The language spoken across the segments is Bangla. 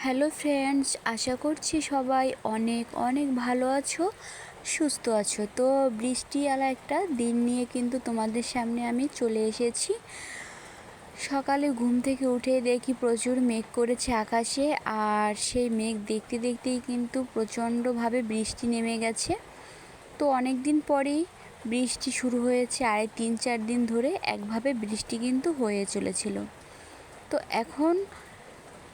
হ্যালো ফ্রেন্ডস, আশা করছি সবাই অনেক অনেক ভালো আছো, সুস্থ আছো। তো বৃষ্টিওয়ালা একটা দিন নিয়ে কিন্তু তোমাদের সামনে আমি চলে এসেছি। সকালে ঘুম থেকে উঠে দেখি প্রচুর মেঘ করেছে আকাশে, আর সেই মেঘ দেখতে দেখতেই কিন্তু প্রচণ্ডভাবে বৃষ্টি নেমে গেছে। তো অনেক দিন পরেই বৃষ্টি শুরু হয়েছে, আর 3-4 দিন ধরে একভাবে বৃষ্টি কিন্তু হয়ে চলেছিল। তো এখন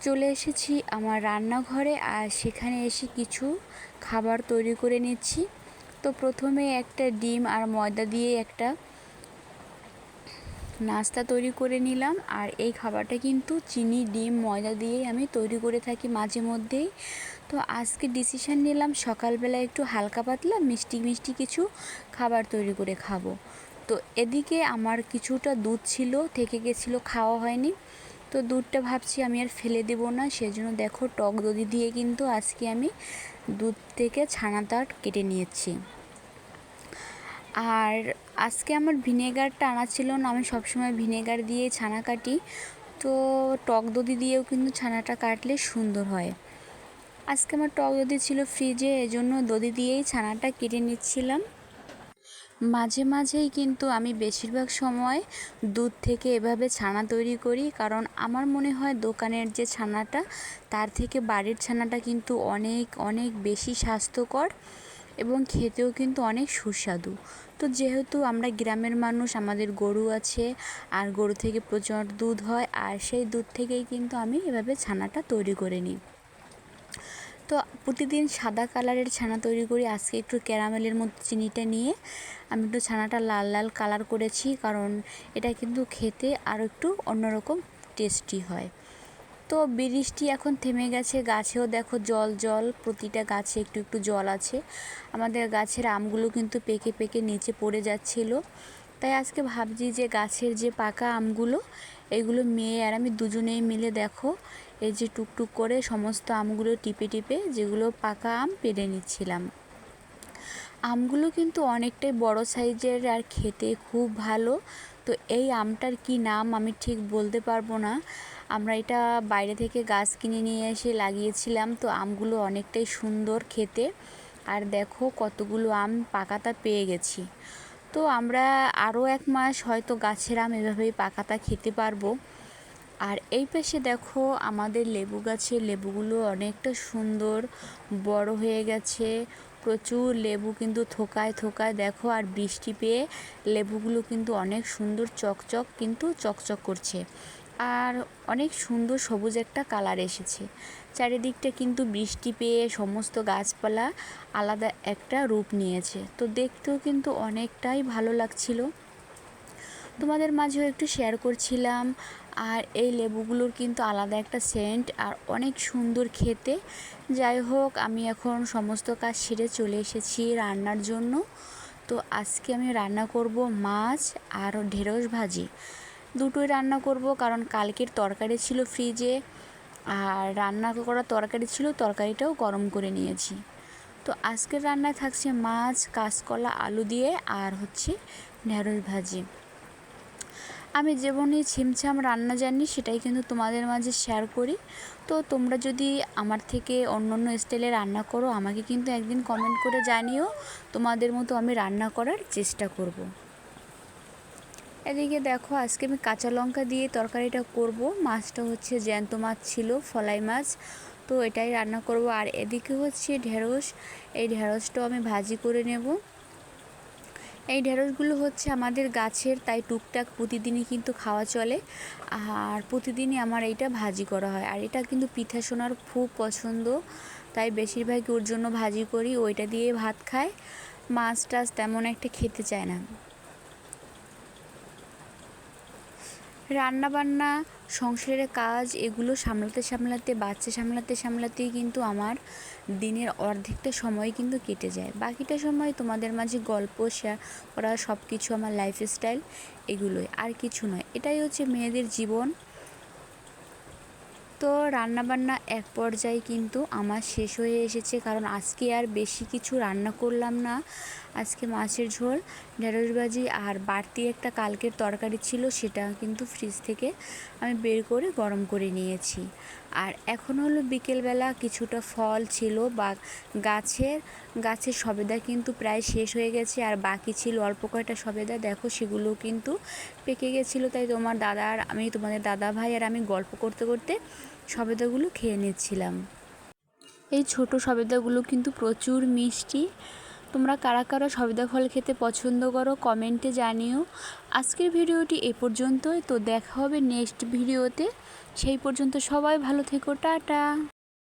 চলে এসেছি আমার রান্নাঘরে, আর সেখানে এসে কিছু খাবার তৈরি করে নিচ্ছি। তো প্রথমে একটা ডিম আর ময়দা দিয়ে একটা নাস্তা তৈরি করে নিলাম। আর এই খাবারটা কিন্তু চিনি, ডিম, ময়দা দিয়েই আমি তৈরি করে থাকি মাঝে মধ্যেই। তো আজকে ডিসিশন নিলাম সকালবেলা একটু হালকা পাতলা মিষ্টি মিষ্টি কিছু খাবার তৈরি করে খাবো। তো এদিকে আমার কিছুটা দুধ ছিল, থেকে গেছিলো, খাওয়া হয়নি। তো দুধটা ভাবছি আমি আর ফেলে দেব না, সেজন্য দেখো টক দধি দিয়ে কিন্তু আজকে আমি দুধ থেকে ছানাটা কেটে নিয়েছি। আর আজকে আমার ভিনেগারটা আনা ছিল না, আমি সবসময় ভিনেগার দিয়ে ছানা কাটি। তো টক দধি দিয়েও কিন্তু ছানাটা কাটলে সুন্দর হয়। আজকে আমার টক দধি ছিল ফ্রিজে, এজন্য দধি দিয়েই ছানাটা কেটে নিচ্ছিলাম। মাঝে মাঝেই কিন্তু আমি বেশিরভাগ সময় দুধ থেকে এভাবে ছানা তৈরি করি, কারণ আমার মনে হয় দোকানের যে ছানাটা তার থেকে বাড়ির ছানাটা কিন্তু অনেক অনেক বেশি স্বাস্থ্যকর এবং খেতেও কিন্তু অনেক সুস্বাদু। তো যেহেতু আমরা গ্রামের মানুষ, আমাদের গরু আছে, আর গরু থেকে প্রচুর দুধ হয়, আর সেই দুধ থেকেই কিন্তু আমি এভাবে ছানাটা তৈরি করে নিই। তো প্রতিদিন সাদা কালারের ছানা তৈরি করি, আজকে একটু ক্যারামেলের মতো চিনিটা নিয়ে আমি একটু ছানাটা লাল লাল কালার করেছি, কারণ এটা কিন্তু খেতে আরও একটু অন্যরকম টেস্টি হয়। তো বৃষ্টি এখন থেমে গেছে, গাছেও দেখো জল জল, প্রতিটা গাছে একটু একটু জল আছে। আমাদের গাছের আমগুলো কিন্তু পেকে পেকে নিচে পড়ে যাচ্ছিল। তাই আজকে ভাবছি যে গাছের যে পাকা আমগুলো, এগুলো মেয়ে আর আমি দুজনেই মিলে দেখো এই যে টুকটুক করে সমস্ত আমগুলো টিপে টিপে যেগুলো পাকা আম পেড়ে নিচ্ছিলাম। আমগুলো কিন্তু অনেকটাই বড় সাইজের আর খেতে খুব ভালো। তো এই আমটার কি নাম আমি ঠিক বলতে পারবো না, আমরা এটা বাইরে থেকে গাছ কিনে নিয়ে এসে লাগিয়েছিলাম। তো আমগুলো অনেকটাই সুন্দর খেতে, আর দেখো কতগুলো আম পাকাতা পেয়ে গেছি। তো আমরা আরও 1 মাস হয়তো গাছের আম এভাবেই পাকাতা খেতে পারবো। আর এই পাশে দেখো আমাদের লেবু গাছের লেবুগুলো অনেকটা সুন্দর বড় হয়ে গেছে, প্রচুর লেবু কিন্তু থোকায় থোকায় দেখো। আর বৃষ্টি পেয়ে লেবুগুলো কিন্তু অনেক সুন্দর চকচক কিন্তু চকচক করছে, আর অনেক সুন্দর সবুজ একটা কালার এসেছে। চারিদিকটা কিন্তু বৃষ্টি পেয়ে সমস্ত গাছপালা আলাদা একটা রূপ নিয়েছে। তো দেখতেও কিন্তু অনেকটাই ভালো লাগছিল, তোমাদের মাঝেও একটু শেয়ার করছিলাম। আর এই লেবুগুলোর কিন্তু আলাদা একটা সেন্ট, আর অনেক সুন্দর খেতে। যাই হোক, আমি এখন সমস্ত কাজ সেরে চলে এসেছি রান্নার জন্য। তো আজকে আমি রান্না করব মাছ আর ঢেঁড়স ভাজি, দুটোই রান্না করব, কারণ কালকের তরকারি ছিল ফ্রিজে, আর রান্না করা তরকারি ছিল, তরকারিটাও গরম করে নিয়েছি। তো আজকের রান্নায় থাকছে মাছ, কাঁচকলা, আলু দিয়ে, আর হচ্ছে ঢেঁড়স ভাজি। আমি যেমনই ছিমছাম রান্না জানি সেটাই কিন্তু তোমাদের মাঝে শেয়ার করি। তো তোমরা যদি আমার থেকে অন্য অন্য স্টাইলে রান্না করো, আমাকে কিন্তু একদিন কমেন্ট করে জানিও, তোমাদের মতো আমি রান্না করার চেষ্টা করব। এদিকে দেখো আজকে আমি কাঁচা লঙ্কা দিয়ে তরকারিটা করব। মাছটা হচ্ছে জ্যান্ত মাছ ছিল, ফলাই মাছ, তো এটাই রান্না করব। আর এদিকে হচ্ছে ঢেঁড়স, এই ঢেঁড়সটাও আমি ভাজি করে নেব। এই ঢেঁড়সগুলো হচ্ছে আমাদের গাছের, তাই টুকটাক প্রতিদিনই কিন্তু খাওয়া চলে, আর প্রতিদিনই আমার এইটা ভাজি করা হয়। আর এটা কিন্তু পিঠা সোনার খুব পছন্দ, তাই বেশিরভাগই ওর জন্য ভাজি করি, ওইটা দিয়ে ভাত খায়, মাছ টাছ তেমন একটা খেতে চায় না। রান্নাবান্না, সংসারের কাজ, এগুলো সামলাতে সামলাতে, বাচ্চা সামলাতে সামলাতেই কিন্তু আমার দিনের অর্ধেকটা সময় কিন্তু কেটে যায়। বাকিটা সময় তোমাদের মাঝে গল্প শেয়ার করা, সব কিছু আমার লাইফস্টাইল, এগুলোই, আর কিছু নয়। এটাই হচ্ছে মেয়েদের জীবন। তো রান্নাবান্না এক পর্যায়ে কিন্তু আমার শেষ হয়ে এসেছে, কারণ আজকে আর বেশি কিছু রান্না করলাম না। আজকে মাছের ঝোল, ঢেঁড়স ভাজি, আর বাড়তি একটা কালকের তরকারি ছিল, সেটা কিন্তু ফ্রিজ থেকে আমি বের করে গরম করে নিয়েছি। আর এখন হলো বিকেলবেলা, কিছুটা ফল ছিল বা গাছের সবেদা কিন্তু প্রায় শেষ হয়ে গেছে, আর বাকি ছিল অল্প কয়টা সবেদা। দেখো সেগুলো কিন্তু পেকে গেছিলো, তাই তোমাদের দাদা ভাই আর আমি গল্প করতে করতে সবেদাগুলো খেয়ে নিচ্ছিলাম। এই ছোট সবেদাগুলো কিন্তু প্রচুর মিষ্টি। তোমরা কারা কারা সবেদা ফল খেতে পছন্দ করো কমেন্টে জানিও। আজকের ভিডিওটি এ পর্যন্তই, তো দেখা হবে নেক্সট ভিডিওতে। সেই পর্যন্ত সবাই ভালো থেকো, টাটা।